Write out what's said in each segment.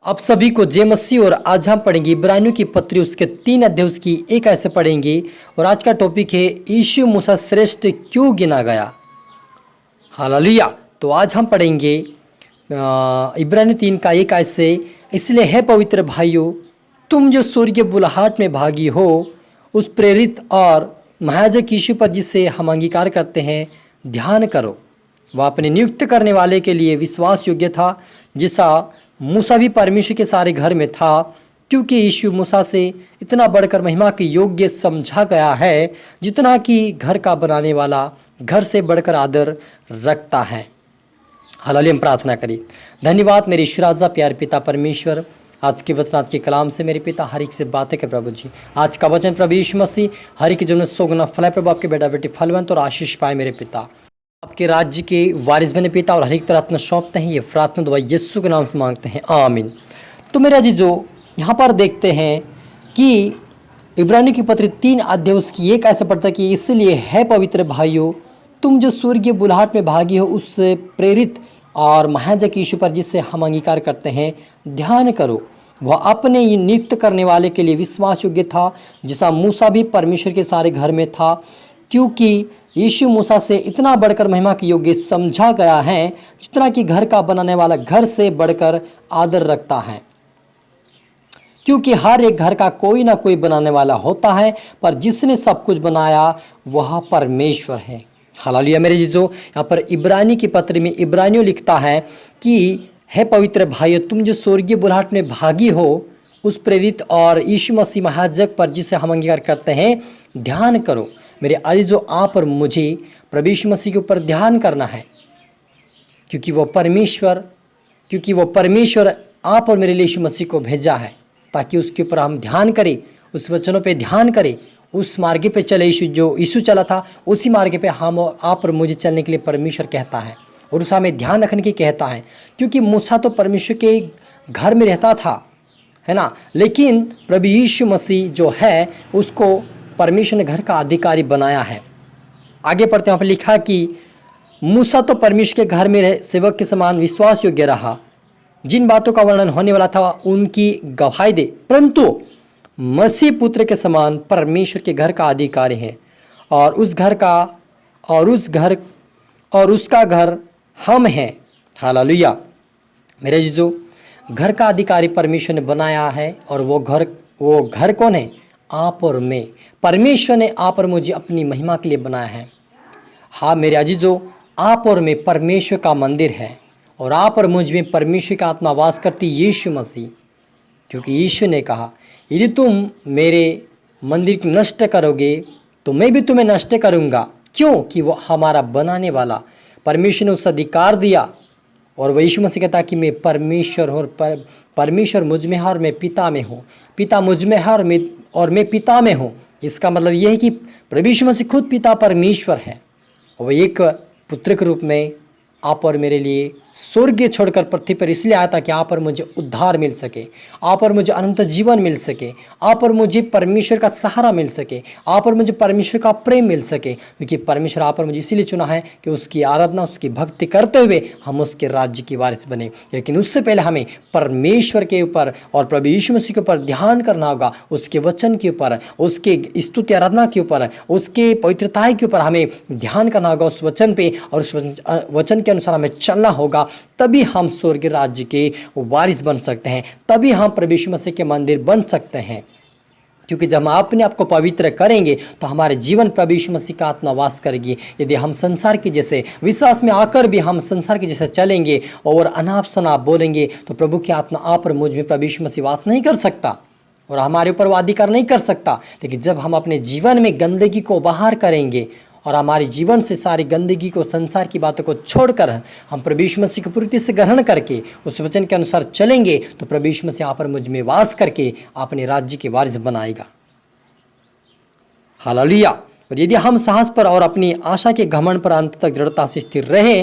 आप सभी को जय मसीह। और आज हम पढ़ेंगे इब्रानियों की पत्री उसके 3 अध्याय उसकी 1 ऐसे पढ़ेंगे। और आज का टॉपिक है यीशु मूसा श्रेष्ठ क्यों गिना गया। हालेलुया। तो आज हम पढ़ेंगे इब्रानियों 3 का 1 ऐसे। इसलिए है पवित्र भाइयों, तुम जो स्वर्गीय बुलाहट में भागी हो, उस प्रेरित और महायाजक यीशु पर जिसे हम अंगीकार करते हैं ध्यान करो। वह अपने नियुक्त करने वाले के लिए विश्वास योग्य था, जिसा मूसा भी परमेश्वर के सारे घर में था, क्योंकि यीशु मूसा से इतना बढ़कर महिमा के योग्य समझा गया है, जितना कि घर का बनाने वाला घर से बढ़कर आदर रखता है। हालेलुया। हम प्रार्थना करें। धन्यवाद मेरे ईश्वर राजा प्यार पिता परमेश्वर, आज के वचन आज के कलाम से मेरे पिता हर एक से बातें के प्रभु जी। आज का वचन प्रभु यीशु मसीह हर एक के जीवन में 100 गुना फल है प्रभु। आपके बेटा बेटी फलवंत और आशीष पाए मेरे पिता, आपके राज्य के वारिस बने पिता, और हर एक तरह अपना सौंपते हैं। ये प्रार्थना दुआ यीशु के नाम से मांगते हैं, आमीन। तो मेरा जीजो यहाँ पर देखते हैं कि इब्रानियों की पत्री 3 अध्याय उसकी 1 ऐसा पढ़ता है कि इसलिए है पवित्र भाइयों, तुम जो स्वर्गीय बुलाहट में भागी हो, उससे प्रेरित और महायाजक यीशु पर जिससे हम अंगीकार करते हैं ध्यान करो। वह अपने नियुक्त करने वाले के लिए विश्वास योग्य था, जिसा मूसा भी परमेश्वर के सारे घर में था, क्योंकि यीशु मूसा से इतना बढ़कर महिमा के योग्य समझा गया है, जितना कि घर का बनाने वाला घर से बढ़कर आदर रखता है। क्योंकि हर एक घर का कोई ना कोई बनाने वाला होता है, पर जिसने सब कुछ बनाया वह परमेश्वर है। हालेलुया मेरे जीजो। यहाँ पर इब्रानी की पत्र में इब्रानियों लिखता है कि है पवित्र भाइयों, तुम जो स्वर्गीय बुलाहट में भागी हो, उस प्रेरित और यीशु मसीह महायाजक पर जिसे हम अंगीकार करते हैं ध्यान करो। मेरे अजीजों, आप और मुझे प्रभु यीशु मसीह के ऊपर ध्यान करना है, क्योंकि वो परमेश्वर आप और मेरे लिए यीशु मसीह को भेजा है, ताकि उसके ऊपर हम ध्यान करें, उस वचनों पे ध्यान करें, उस मार्ग पे चले। यीशु चला था, उसी मार्ग पे हम और आप और मुझे चलने के लिए परमेश्वर कहता है, और उस हमें ध्यान रखने की कहता है। क्योंकि मूसा तो परमेश्वर के घर में रहता था, है ना, लेकिन प्रभु यीशु मसीह जो है उसको परमेश्वर ने घर का अधिकारी बनाया है। आगे पढ़ते हैं, वहाँ पर लिखा कि मूसा तो परमेश्वर के घर में रहे सेवक के समान विश्वास योग्य रहा, जिन बातों का वर्णन होने वाला था उनकी गवाही दे, परंतु मसीह पुत्र के समान परमेश्वर के घर का अधिकारी है, और उसका घर हम हैं। हालेलुया मेरे जीजो, घर का अधिकारी परमेश्वर ने बनाया है, और वो घर कौन है? आप और मैं। परमेश्वर ने आप और मुझे अपनी महिमा के लिए बनाया है। हाँ मेरे अजीजों, आप और मैं परमेश्वर का मंदिर है, और आप और मुझ में परमेश्वर का आत्मा वास करती यीशु मसीह। क्योंकि यीशु ने कहा, यदि तुम मेरे मंदिर को नष्ट करोगे तो मैं भी तुम्हें नष्ट करूँगा। क्यों? कि वो हमारा बनाने वाला परमेश्वर ने उस अधिकार दिया, और वह यीशु मसीह कहता कि मैं परमेश्वर हूँ, परमेश्वर मुझ में है और मैं पिता में हूँ, पिता मुझ में है और मैं पिता में हूँ। इसका मतलब यह है कि प्रभु यीशु मसीह खुद पिता परमेश्वर है, और वह एक पुत्र के रूप में आप और मेरे लिए स्वर्ग छोड़कर पृथ्वी पर इसलिए आया था कि आप और मुझे उद्धार मिल सके, आप और मुझे अनंत जीवन मिल सके, आप और मुझे परमेश्वर का सहारा मिल सके, आप और मुझे परमेश्वर का प्रेम मिल सके। क्योंकि परमेश्वर आप और मुझे इसीलिए चुना है कि उसकी आराधना, उसकी भक्ति करते हुए हम उसके राज्य की वारिस बने। लेकिन उससे पहले हमें परमेश्वर के ऊपर और प्रभु यीशु मसीह के ऊपर ध्यान करना होगा, उसके वचन के ऊपर, उसके स्तुति आराधना के ऊपर, उसके पवित्रता के ऊपर हमें ध्यान करना होगा, उस वचन पे, और उस वचन के अनुसार हमें चलना होगा। तभी हम स्वर्ग राज्य के वारिस बन सकते हैं, तभी हम प्रभु यीशु मसीह के मंदिर बन सकते हैं। क्योंकि जब हम अपने आप को पवित्र करेंगे तो हमारे जीवन प्रभु यीशु मसीह का आत्मा वास करेगी। यदि हम संसार के जैसे विश्वास में आकर भी हम संसार के जैसे चलेंगे और अनाप शनाप बोलेंगे, तो प्रभु की आत्मा आप और मुझ में प्रभु यीशु मसीह वास नहीं कर सकता, और हमारे ऊपर वो अधिकार नहीं कर सकता। लेकिन जब हम अपने जीवन में गंदगी को बाहर करेंगे और हमारे जीवन से सारी गंदगी को, संसार की बातों को छोड़कर हम प्रभु यीशु मसीह को पूरी तरह से ग्रहण करके उस वचन के अनुसार चलेंगे, तो प्रभु यीशु मसीह आप और मुझ में वास करके अपने राज्य के वारिस बनाएगा। हालेलुया। और यदि हम साहस पर और अपनी आशा के घमंड पर अंत तक दृढ़ता से स्थिर रहे,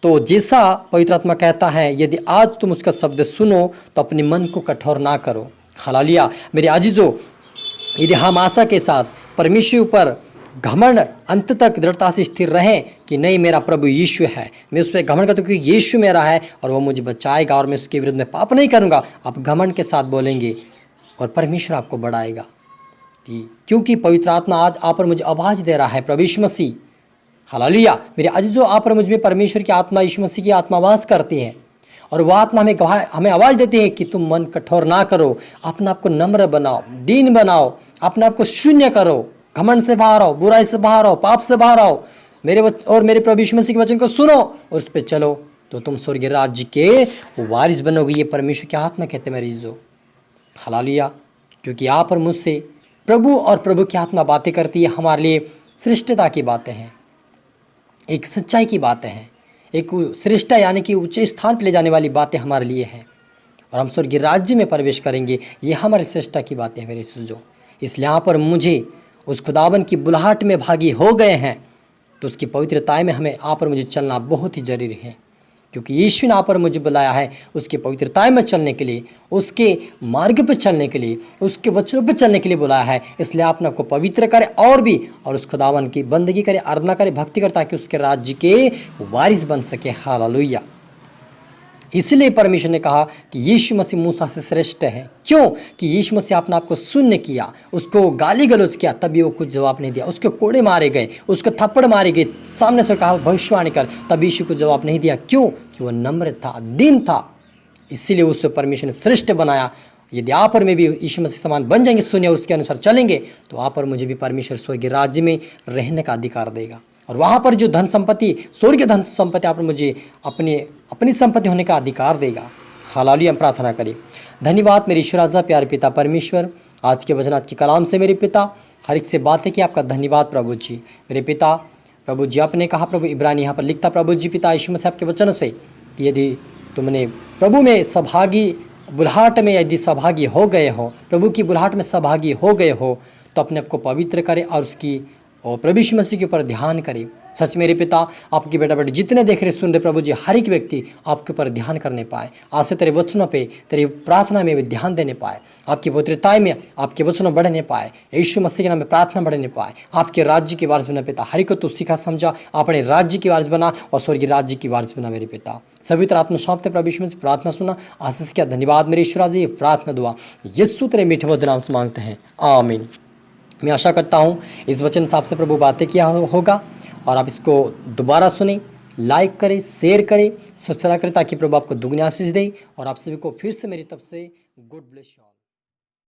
तो जैसा पवित्र आत्मा कहता है, यदि आज तुम उसका शब्द सुनो तो अपने मन को कठोर ना करो। हालेलुया मेरे अजीजों, यदि हम आशा के साथ परमेश्वर पर घमंड अंत तक दृढ़ता से स्थिर रहें कि नहीं, मेरा प्रभु यीशु है, मैं उस पर घमंड करता हूँ क्योंकि यीशु मेरा है और वो मुझे बचाएगा और मैं उसके विरुद्ध में पाप नहीं करूँगा। आप घमंड के साथ बोलेंगे और परमेश्वर आपको बढ़ाएगा। क्योंकि पवित्र आत्मा आज आप और मुझे आवाज़ दे रहा है, प्रभु यीशु मसीह, हालेलुया। मेरे अजीजों, आप और मुझ में परमेश्वर की आत्मा, यीशु मसीह की आत्मा वास करती है और वह आत्मा हमें आवाज़ देती है कि तुम मन कठोर ना करो, अपने आप को नम्र बनाओ, दीन बनाओ, अपने आप को शून्य करो, घमंड से बाहर आओ, बुराई से बाहर आओ, पाप से बाहर आओ, मेरे प्रभु यीशु मसीह के वचन को सुनो और उस पर चलो, तो तुम स्वर्गीय राज्य के वारिस बनोगे। ये परमेश्वर की आत्मा कहते मेरे अजीजों, हालेलुया। क्योंकि आप और मुझसे प्रभु और प्रभु की आत्मा बातें करती है, हमारे लिए श्रेष्ठता की बातें हैं, एक सच्चाई की बातें हैं, एक श्रेष्ठता यानी कि ऊंचे स्थान पर ले जाने वाली बातें हमारे लिए हैं और हम स्वर्गीय राज्य में प्रवेश करेंगे। ये हमारी श्रेष्ठता की बातें हैं मेरे सुजो। इसलिए यहाँ पर मुझे उस खुदावन की बुलाहट में भागी हो गए हैं, तो उसकी पवित्रता में हमें आप और मुझे चलना बहुत ही जरूरी है, क्योंकि यीशु ने आप और मुझे बुलाया है उसकी पवित्रता में चलने के लिए, उसके मार्ग पर चलने के लिए, उसके वचनों पर चलने के लिए बुलाया है। इसलिए अपने आपको पवित्र करें और उस खुदावन की बंदगी करें, आराधना करें, भक्ति करें, ताकि उसके राज्य के वारिस बन सके। हालेलुया। इसलिए परमेश्वर ने कहा कि यीशु मसीह मूसा से श्रेष्ठ है। क्यों? कि यीशु मसीह अपने आप को शून्य किया, उसको गाली गलौज किया, तभी वो कुछ जवाब नहीं दिया, उसके कोड़े मारे गए, उसको थप्पड़ मारे गए, सामने से कहा भविष्यवाणी कर, तब यीशु को जवाब नहीं दिया। क्यों? कि वो नम्र था, दीन था। इसीलिए उससे परमेश्वर ने श्रेष्ठ बनाया। यदि आप और मैं भी यीशु मसीह समान बन जाएंगे, सुनिए और उसके अनुसार चलेंगे, तो आप और मुझे भी परमेश्वर स्वर्गीय राज्य में रहने का अधिकार देगा और वहाँ पर जो धन संपत्ति, स्वर्गीय धन संपत्ति आप मुझे अपनी संपत्ति होने का अधिकार देगा। हालेलुया। हम प्रार्थना करें। धन्यवाद मेरे ईश्वर राजा, प्यारे पिता परमेश्वर, आज के वचन, आज के कलाम से मेरे पिता हर एक से बातें की, आपका धन्यवाद प्रभु जी। मेरे पिता प्रभु जी, आपने कहा प्रभु, इब्रानी यहाँ पर लिखता प्रभु जी पिता यीशु मसीह आपके वचनों से कि यदि तुमने प्रभु में सहभागी, बुलाहट में यदि सहभागी हो गए हो, प्रभु की बुलाहट में सहभागी हो गए हो, तो अपने आप को पवित्र करें और प्रभु यीशु मसीह के ऊपर ध्यान करें। सच मेरे पिता, आपके बेटा बेटे जितने देख रहे सुन रहे प्रभु जी, हर एक व्यक्ति आपके ऊपर ध्यान करने पाए, आज से तेरे वचनों पे, तेरी प्रार्थना में भी ध्यान देने पाए, आपकी पवित्रता में आपके वचनों बढ़ने पाए, यीशु मसीह के नाम में प्रार्थना बढ़ने पाए, आपके राज्य की वारिस बना पिता। हर एक को तू सिखा समझा, अपने राज्य की वारिस बना और स्वर्गीय राज्य की वारिस बना मेरे पिता। सभी तरह आत्मा सौंपते प्रभु यीशु मसीह, प्रार्थना सुना, आशीष किया। धन्यवाद मेरे ईश्वर जी। प्रार्थना दुआ यीशु तेरे मीठे मधुर नाम से मांगते हैं, आमीन। मैं आशा करता हूँ इस वचन से आपसे प्रभु बातें किया होगा और आप इसको दोबारा सुने, लाइक करें, शेयर करें, सब्सक्राइब करें, ताकि प्रभु आपको दुगनी आशीष दे। और आप सभी को फिर से मेरी तरफ से गुड ब्लेस यू ऑल।